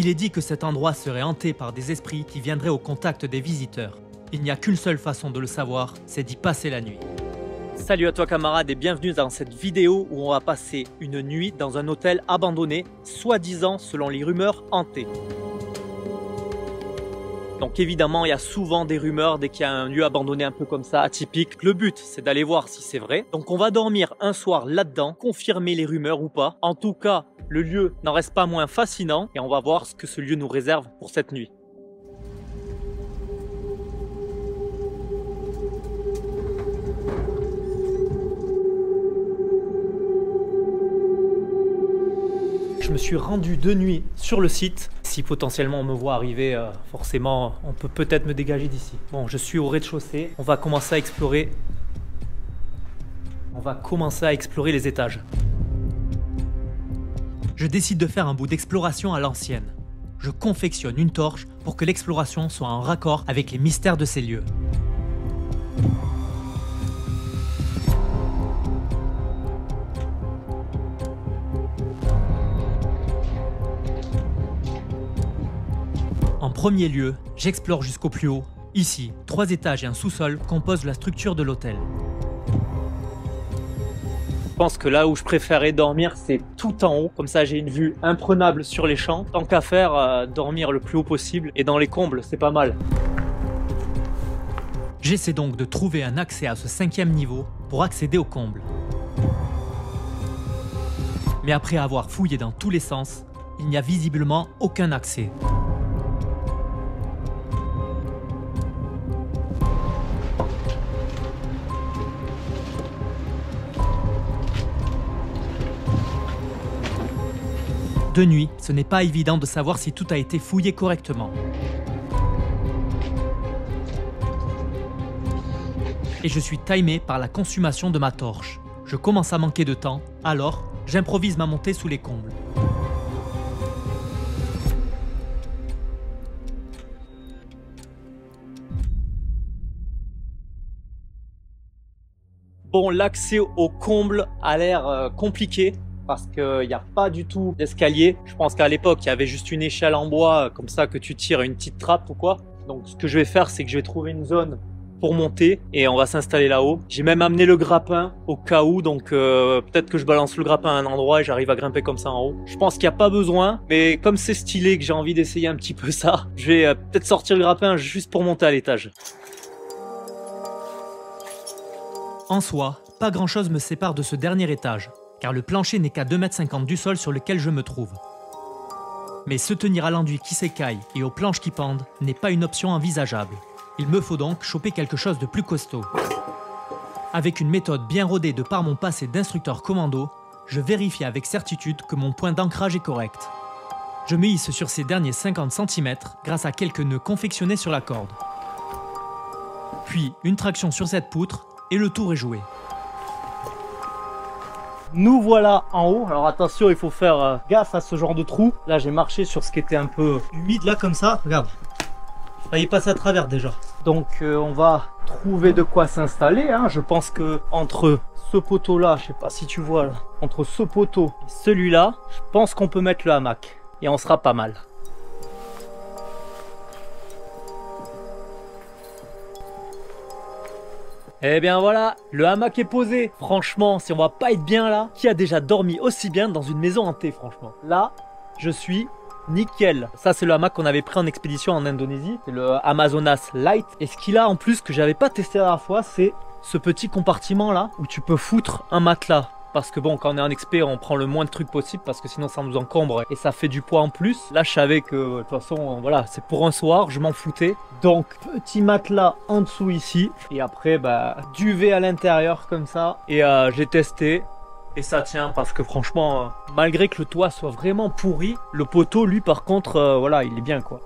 Il est dit que cet endroit serait hanté par des esprits qui viendraient au contact des visiteurs. Il n'y a qu'une seule façon de le savoir, c'est d'y passer la nuit. Salut à toi camarade et bienvenue dans cette vidéo où on va passer une nuit dans un hôtel abandonné, soi-disant selon les rumeurs hanté. Donc évidemment il y a souvent des rumeurs dès qu'il y a un lieu abandonné un peu comme ça, atypique. Le but c'est d'aller voir si c'est vrai. Donc on va dormir un soir là-dedans, confirmer les rumeurs ou pas. En tout cas, le lieu n'en reste pas moins fascinant et on va voir ce que ce lieu nous réserve pour cette nuit. Je me suis rendu de nuit sur le site. Si potentiellement on me voit arriver, forcément on peut peut-être me dégager d'ici. Bon, je suis au rez-de-chaussée. On va commencer à explorer. Les étages. Je décide de faire un bout d'exploration à l'ancienne. Je confectionne une torche pour que l'exploration soit en raccord avec les mystères de ces lieux. En premier lieu, j'explore jusqu'au plus haut. Ici, 3 étages et un sous-sol composent la structure de l'hôtel. Je pense que là où je préférais dormir, c'est tout en haut. Comme ça, j'ai une vue imprenable sur les champs. Tant qu'à faire, dormir le plus haut possible. Et dans les combles, c'est pas mal. J'essaie donc de trouver un accès à ce 5e niveau pour accéder aux combles. Mais après avoir fouillé dans tous les sens, il n'y a visiblement aucun accès. De nuit, ce n'est pas évident de savoir si tout a été fouillé correctement. Et je suis timé par la consommation de ma torche. Je commence à manquer de temps, alors j'improvise ma montée sous les combles. Bon, l'accès aux combles a l'air compliqué. Parce qu'il n'y a pas du tout d'escalier. Je pense qu'à l'époque, il y avait juste une échelle en bois, comme ça, que tu tires une petite trappe ou quoi. Donc ce que je vais faire, c'est que je vais trouver une zone pour monter et on va s'installer là-haut. J'ai même amené le grappin au cas où, donc peut-être que je balance le grappin à un endroit et j'arrive à grimper comme ça en haut. Je pense qu'il n'y a pas besoin, mais comme c'est stylé que j'ai envie d'essayer un petit peu ça, je vais peut-être sortir le grappin juste pour monter à l'étage. En soi, pas grand-chose me sépare de ce dernier étage, car le plancher n'est qu'à 2,50 m du sol sur lequel je me trouve. Mais se tenir à l'enduit qui s'écaille et aux planches qui pendent n'est pas une option envisageable. Il me faut donc choper quelque chose de plus costaud. Avec une méthode bien rodée de par mon passé d'instructeur commando, je vérifie avec certitude que mon point d'ancrage est correct. Je me hisse sur ces derniers 50 cm grâce à quelques nœuds confectionnés sur la corde. Puis une traction sur cette poutre et le tour est joué. Nous voilà en haut. Alors attention, il faut faire gaffe à ce genre de trou. Là, j'ai marché sur ce qui était un peu humide là comme ça. Regarde, il passe à travers déjà. Donc on va trouver de quoi s'installer. Hein. Je pense que entre ce poteau là, je sais pas si tu vois là, entre ce poteau et celui-là, je pense qu'on peut mettre le hamac et on sera pas mal. Eh bien voilà, le hamac est posé. Franchement, si on va pas être bien là, qui a déjà dormi aussi bien dans une maison hantée, franchement? Là, je suis nickel. Ça, c'est le hamac qu'on avait pris en expédition en Indonésie. C'est le Amazonas Light. Et ce qu'il a en plus, que j'avais pas testé la dernière fois, c'est ce petit compartiment là, où tu peux foutre un matelas. Parce que bon, quand on est en expé, on prend le moins de trucs possible parce que sinon ça nous encombre et ça fait du poids en plus. Là, je savais que de toute façon, voilà, c'est pour un soir, je m'en foutais. Donc, petit matelas en dessous ici. Et après, bah, duvet à l'intérieur comme ça. Et j'ai testé. Et ça tient parce que franchement, malgré que le toit soit vraiment pourri, le poteau, lui, par contre, voilà, il est bien quoi.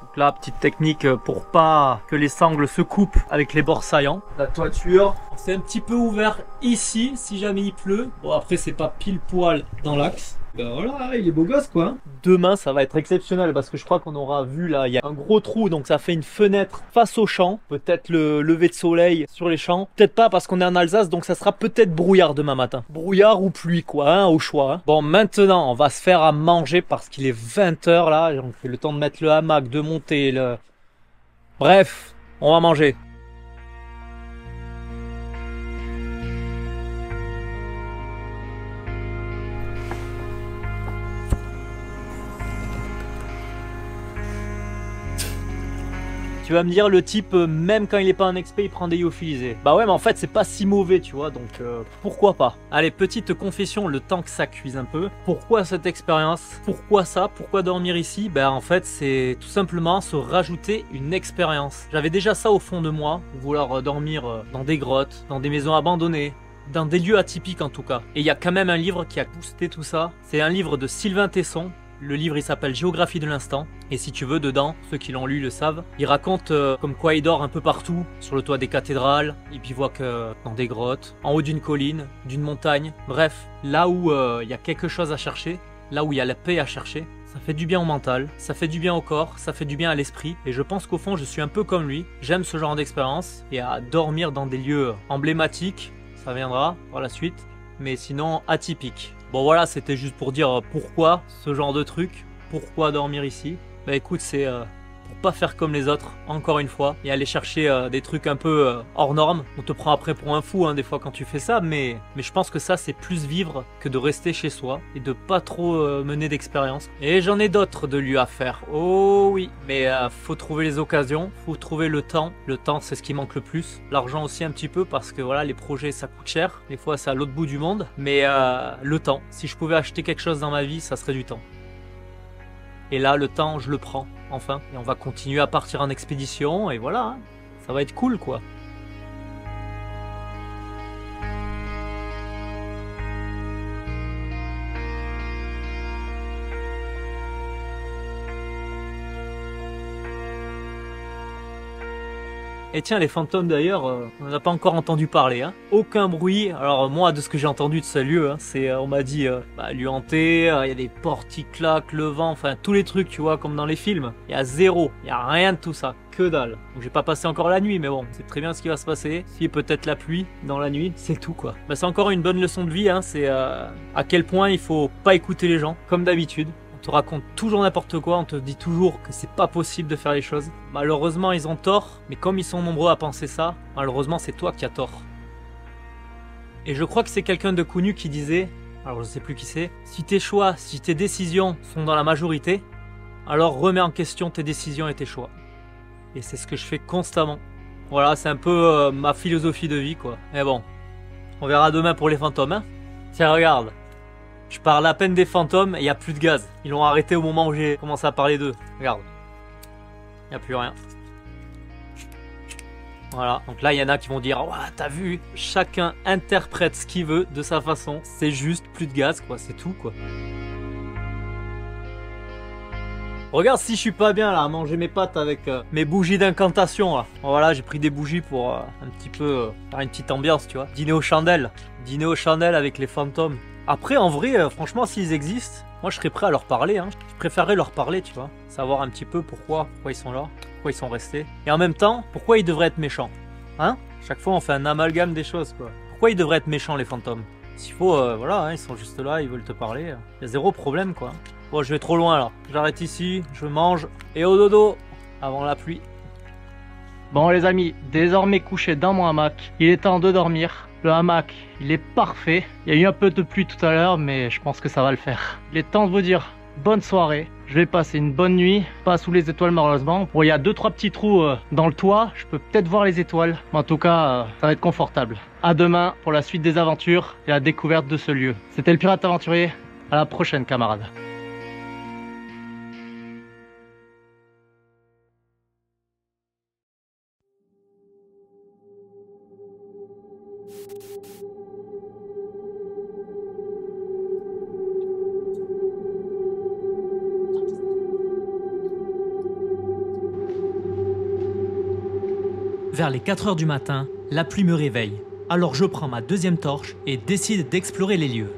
Donc là, petite technique pour pas que les sangles se coupent avec les bords saillants. La toiture, c'est un petit peu ouvert ici, si jamais il pleut. Bon, après, c'est pas pile poil dans l'axe. Ben voilà, il est beau gosse quoi. Demain, ça va être exceptionnel parce que je crois qu'on aura vu là, il y a un gros trou, donc ça fait une fenêtre face au champ. Peut-être le lever de soleil sur les champs. Peut-être pas parce qu'on est en Alsace, donc ça sera peut-être brouillard demain matin. Brouillard ou pluie quoi, hein, au choix. Hein. Bon, maintenant, on va se faire à manger parce qu'il est 20 h là. Donc c'est le temps de mettre le hamac, de monter le... Bref, on va manger. Tu vas me dire, le type, même quand il est pas en XP, il prend des lyophilisés. Bah ouais, mais en fait, c'est pas si mauvais, tu vois, donc pourquoi pas. Allez, petite confession, le temps que ça cuise un peu. Pourquoi cette expérience? Pourquoi ça? Pourquoi dormir ici? Bah en fait, c'est tout simplement se rajouter une expérience. J'avais déjà ça au fond de moi, vouloir dormir dans des grottes, dans des maisons abandonnées, dans des lieux atypiques en tout cas. Et il y a quand même un livre qui a boosté tout ça. C'est un livre de Sylvain Tesson. Le livre il s'appelle Géographie de l'instant et si tu veux dedans, ceux qui l'ont lu le savent, il raconte comme quoi il dort un peu partout, sur le toit des cathédrales, il bivouaque dans des grottes, en haut d'une colline, d'une montagne, bref, là où il y a quelque chose à chercher, là où il y a la paix à chercher, ça fait du bien au mental, ça fait du bien au corps, ça fait du bien à l'esprit et je pense qu'au fond je suis un peu comme lui, j'aime ce genre d'expérience et à dormir dans des lieux emblématiques, ça viendra par la suite, mais sinon atypiques. Bon voilà, c'était juste pour dire pourquoi ce genre de truc, pourquoi dormir ici. Bah écoute, c'est pour pas faire comme les autres, encore une fois, et aller chercher des trucs un peu hors normes. On te prend après pour un fou des fois quand tu fais ça, mais je pense que ça c'est plus vivre que de rester chez soi et de pas trop mener d'expérience. Et j'en ai d'autres de lieux à faire, oh oui, mais faut trouver les occasions, faut trouver le temps. Le temps c'est ce qui manque le plus, l'argent aussi un petit peu parce que voilà, les projets ça coûte cher, des fois c'est à l'autre bout du monde, mais le temps, si je pouvais acheter quelque chose dans ma vie, ça serait du temps. Et là, le temps, je le prends, enfin. Et on va continuer à partir en expédition, et voilà, hein. Ça va être cool, quoi. Et tiens, les fantômes d'ailleurs, on n'en a pas encore entendu parler. Hein. Aucun bruit. Alors moi, de ce que j'ai entendu de ce lieu, hein, c'est, on m'a dit, lieu hanté, il y a des portes qui claquent, le vent, enfin tous les trucs, tu vois, comme dans les films. Il y a zéro, il y a rien de tout ça, que dalle. Donc j'ai pas passé encore la nuit, mais bon, c'est très bien ce qui va se passer. Si peut-être la pluie dans la nuit, c'est tout quoi. Bah, c'est encore une bonne leçon de vie, hein, c'est à quel point il faut pas écouter les gens, comme d'habitude. On te raconte toujours n'importe quoi, on te dit toujours que c'est pas possible de faire les choses. Malheureusement, ils ont tort, mais comme ils sont nombreux à penser ça, malheureusement, c'est toi qui as tort. Et je crois que c'est quelqu'un de connu qui disait, alors je sais plus qui c'est, si tes choix, si tes décisions sont dans la majorité, alors remets en question tes décisions et tes choix. Et c'est ce que je fais constamment. Voilà, c'est un peu ma philosophie de vie, quoi. Mais bon, on verra demain pour les fantômes, hein. Tiens, regarde. Je parle à peine des fantômes et il n'y a plus de gaz. Ils l'ont arrêté au moment où j'ai commencé à parler d'eux. Regarde. Il n'y a plus rien. Voilà. Donc là, il y en a qui vont dire, ouais, t'as vu, chacun interprète ce qu'il veut de sa façon. C'est juste plus de gaz, quoi. C'est tout, quoi. Regarde si je suis pas bien là à manger mes pâtes avec mes bougies d'incantation là. Voilà, j'ai pris des bougies pour un petit peu faire une petite ambiance, tu vois. Dîner aux chandelles. Dîner aux chandelles avec les fantômes. Après, en vrai, franchement, s'ils existent, moi je serais prêt à leur parler. Hein. Je préférerais leur parler, tu vois. Savoir un petit peu pourquoi ils sont là, pourquoi ils sont restés. Et en même temps, pourquoi ils devraient être méchants. Hein? Chaque fois, on fait un amalgame des choses, quoi. Pourquoi ils devraient être méchants, les fantômes? S'il faut, voilà, hein, ils sont juste là, ils veulent te parler. Il y a zéro problème, quoi. Bon, je vais trop loin, là. J'arrête ici, je mange. Et au dodo, avant la pluie. Bon, les amis, désormais couché dans mon hamac, il est temps de dormir. Le hamac, il est parfait. Il y a eu un peu de pluie tout à l'heure, mais je pense que ça va le faire. Il est temps de vous dire bonne soirée. Je vais passer une bonne nuit, pas sous les étoiles malheureusement. Bon, il y a 2-3 petits trous dans le toit, je peux peut-être voir les étoiles. Mais en tout cas, ça va être confortable. À demain pour la suite des aventures et la découverte de ce lieu. C'était le Pirate Aventurier. À la prochaine, camarades. Vers les 4 h du matin, la pluie me réveille. Alors je prends ma deuxième torche et décide d'explorer les lieux.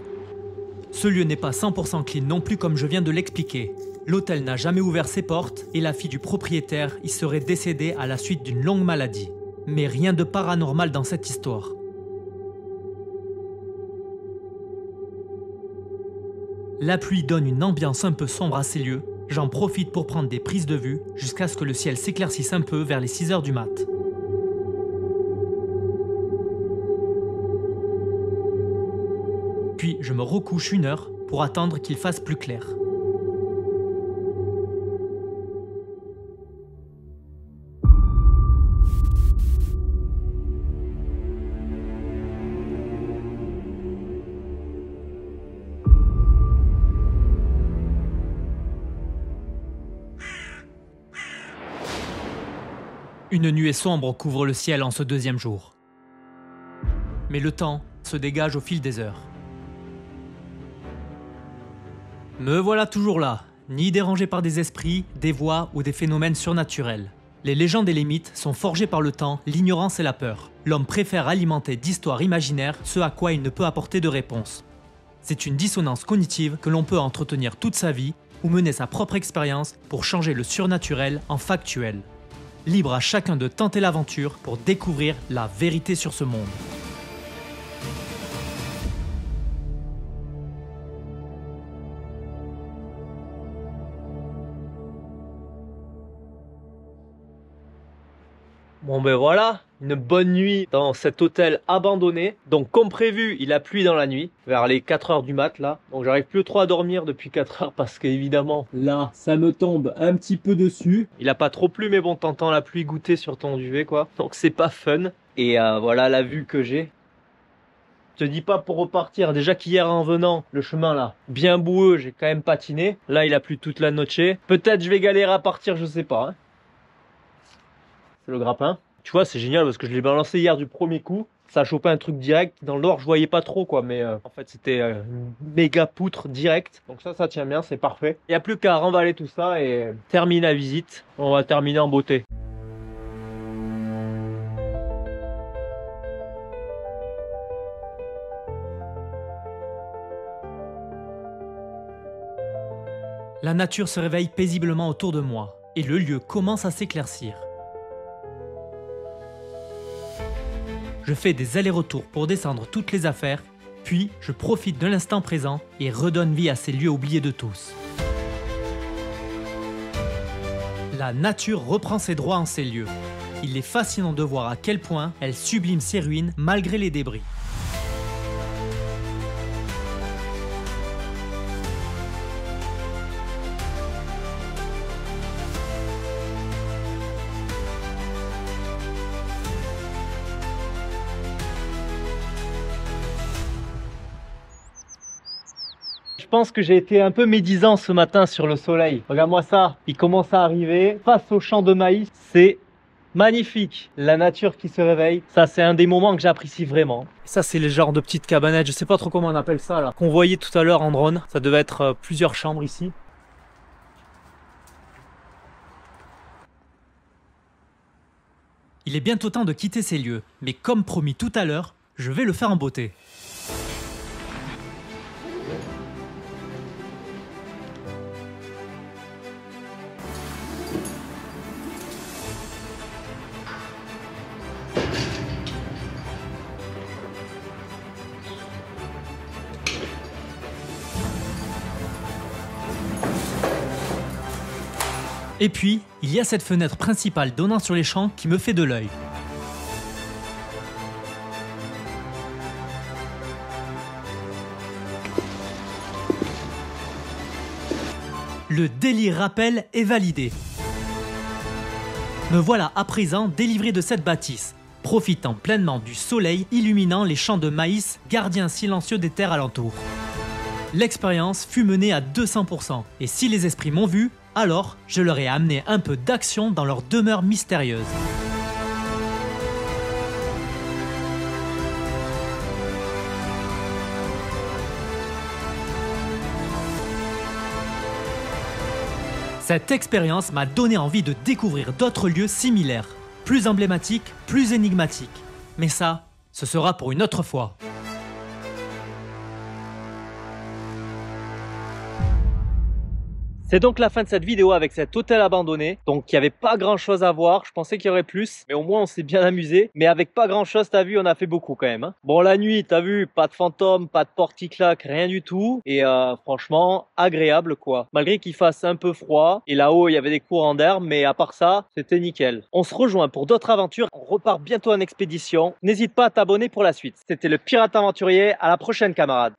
Ce lieu n'est pas 100% clean non plus comme je viens de l'expliquer. L'hôtel n'a jamais ouvert ses portes et la fille du propriétaire y serait décédée à la suite d'une longue maladie. Mais rien de paranormal dans cette histoire. La pluie donne une ambiance un peu sombre à ces lieux. J'en profite pour prendre des prises de vue jusqu'à ce que le ciel s'éclaircisse un peu vers les 6 h du mat. Puis je me recouche 1 heure pour attendre qu'il fasse plus clair. Une nuée sombre couvre le ciel en ce 2e jour. Mais le temps se dégage au fil des heures. Me voilà toujours là, ni dérangé par des esprits, des voix ou des phénomènes surnaturels. Les légendes et les mythes sont forgés par le temps, l'ignorance et la peur. L'homme préfère alimenter d'histoires imaginaires ce à quoi il ne peut apporter de réponse. C'est une dissonance cognitive que l'on peut entretenir toute sa vie ou mener sa propre expérience pour changer le surnaturel en factuel. Libre à chacun de tenter l'aventure pour découvrir la vérité sur ce monde. Bon ben voilà, une bonne nuit dans cet hôtel abandonné. Donc comme prévu, il a plu dans la nuit, vers les 4 h du mat là. Donc j'arrive plus trop à dormir depuis 4 heures parce qu'évidemment, là, ça me tombe un petit peu dessus. Il a pas trop plu mais bon, t'entends la pluie goûter sur ton duvet quoi. Donc c'est pas fun. Et voilà la vue que j'ai. Je te dis pas pour repartir, déjà qu'hier en venant, le chemin là, bien boueux, j'ai quand même patiné. Là il a plu toute la noche. Peut-être je vais galérer à partir, je sais pas. Hein. C'est le grappin. Tu vois, c'est génial parce que je l'ai balancé hier du premier coup. Ça a chopé un truc direct. Dans l'or, je voyais pas trop quoi, mais en fait, c'était une méga poutre direct. Donc ça tient bien, c'est parfait. Il n'y a plus qu'à remballer tout ça et terminer la visite. On va terminer en beauté. La nature se réveille paisiblement autour de moi et le lieu commence à s'éclaircir. Je fais des allers-retours pour descendre toutes les affaires, puis je profite de l'instant présent et redonne vie à ces lieux oubliés de tous. La nature reprend ses droits en ces lieux. Il est fascinant de voir à quel point elle sublime ses ruines malgré les débris. Je pense que j'ai été un peu médisant ce matin sur le soleil. Regarde-moi ça, il commence à arriver face au champ de maïs. C'est magnifique. La nature qui se réveille, ça c'est un des moments que j'apprécie vraiment. Ça c'est le genre de petite cabanette, je sais pas trop comment on appelle ça là, qu'on voyait tout à l'heure en drone. Ça devait être plusieurs chambres ici. Il est bientôt temps de quitter ces lieux, mais comme promis tout à l'heure, je vais le faire en beauté. Et puis, il y a cette fenêtre principale donnant sur les champs qui me fait de l'œil. Le délire rappel est validé. Me voilà à présent délivré de cette bâtisse, profitant pleinement du soleil illuminant les champs de maïs, gardiens silencieux des terres alentours. L'expérience fut menée à 200%, et si les esprits m'ont vu, alors je leur ai amené un peu d'action dans leur demeure mystérieuse. Cette expérience m'a donné envie de découvrir d'autres lieux similaires, plus emblématiques, plus énigmatiques. Mais ça, ce sera pour une autre fois. C'est donc la fin de cette vidéo avec cet hôtel abandonné. Donc il n'y avait pas grand chose à voir, je pensais qu'il y aurait plus, mais au moins on s'est bien amusé. Mais avec pas grand chose, t'as vu, on a fait beaucoup quand même. Hein. Bon, la nuit, t'as vu, pas de fantômes, pas de porte-claque, rien du tout. Et franchement, agréable quoi. Malgré qu'il fasse un peu froid, et là-haut il y avait des courants d'air, mais à part ça, c'était nickel. On se rejoint pour d'autres aventures, on repart bientôt en expédition. N'hésite pas à t'abonner pour la suite. C'était le Pirate Aventurier, à la prochaine camarade.